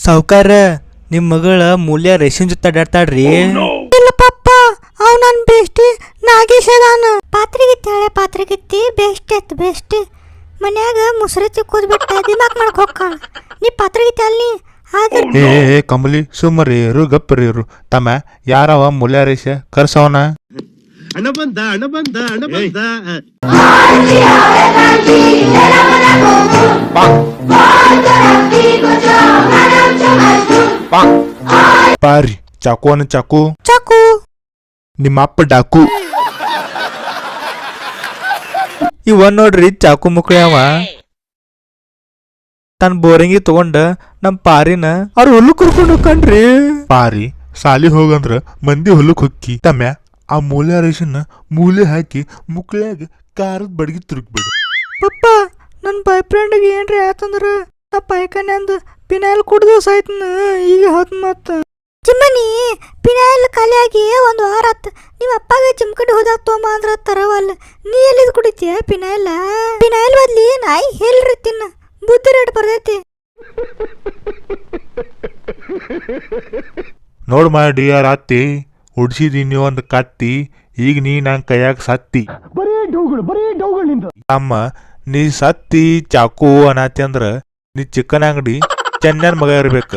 ಸಾವ್ಕಾರ ನಿಮ್ಮ ಮಗಳ ಮೂಲ್ಯ ರೇಷನ್ ಜೊತೆ ಅಡ್ಡಾಡ್ತಾಳ್ರಿ. ಇಲ್ಲ ಪಪ್ಪ, ಅವ್ ನನ್ ಬೇಷ್ಟಿ ನಾಗೇಶ್ ಅದಾನ. ಪಾತ್ರೆಗಿತ್ತಿ ಬೆಸ್ಟ್ ಎತ್ ಬೆಸ್ಟ್. ಮನ್ಯಾಗ ಮುಸ್ರಿ ತಿಕ್ಕೋದ್ ಬಿಟ್ಟ ದಿಮಾಕ್ ಮಾಡಕ್ ಹೋಗ್ಕಾಳ. ನೀ ಪಾತ್ರೆಗಿತ್ತಿ ಅಲ್ಲಿ ಆದ್ರೆ ಏ ಕಂಬಲಿ ಸುಮ್ಮರಿಯರು ಗಪ್ಪರಿಯರು ತಮ್ಮ ಯಾರವ ಮುಲ್ಯಾರೇಶ ಕರ್ಸವನ. ಹಣ ಬಂದ ಪಾರಿ ಚಾಕು ಚಾಕು ಚಾಕು ನಿಮ್ಮಪ್ಪ ಡಾಕು. ಇವ ನೋಡ್ರಿ ಚಾಕು ಮುಕ್ಳ್ಯಾವ ತನ್ನ ಬೋರಿಂಗಿ ತಗೊಂಡ ನಮ್ ಪಾರಿನ ಅವ್ರ ಹುಲ್ಲು ಕರ್ಕೊಂಡು ಹೋಗ್ಕಂಡ್ರಿ. ಪಾರಿ ಸಾಲಿ ಹೋಗಂದ್ರ ಮಂದಿ ಹೊಲಕ್ ಹೊಕ್ಕಿ ತಮ್ಮ ಆ ಮೂಲ್ಯಾರೇಶನ್ನ ಮೂಲೆ ಹಾಕಿ ಮುಕ್ಳ್ಯಾಗ ಕಾರದ ಬಡಗಿ ತುರುಕ್ಬಿಡು. ಪಪ್ಪ ನನ್ನ ಬಾಯ್ ಫ್ರೆಂಡ್ಗೆ ಏನ್ರಿ ಆತಂದ್ರ ನಾ ಪಾಯ್ಕಾನೆ ಅಂದ ಪಿನಾಯಿಲ್ ಕುಡ್ದು ಸಾಯ್ತನ. ಈಗ ಹೊತ್ ಮತ್ತ ಚಿಮ್ಮನಿ ಪಿನಾಯಿಲ್ ಖಾಲಿಯಾಗಿ ಒಂದು ವಾರ ಆತ್. ನಿಮ್ಮ ಅಪ್ಪಗೆ ಚಿಮ್ಕಡಿ ಹೋದಾಗ ತೊಗೊಂಬ ಅಂದ್ರ ತರವಲ್ಲ. ನೀ ಎಲ್ಲಿದ್ ಕುಡಿತೀಯ ಪಿನಾಯಿಲ್ ಬದ್ಲಿ ನಾಯಿ ಹೇಳ್ರಿ ತಿನ್ನ. ಬುದ್ಧಿ ರೇಟ್ ಬರ್ತೈತಿ. ನೋಡ್ ಮಾಡಿ ಯಾರ ಅತ್ತಿ ಉಡ್ಸಿದೀನಿ ಒಂದ್ ಕತ್ತಿ, ಈಗ ನೀ ನನ್ ಕೈಯಾಗ ಸತ್ತಿ. ಅಮ್ಮ ನೀ ಸತ್ತಿ ಚಾಕು ಅನ್ನತಿ ಅಂದ್ರ ನೀ ಚಿಕ್ಕನ್ ಅಂಗಡಿ ಚೆನ್ನನ್ ಮಗ ಇರ್ಬೇಕು.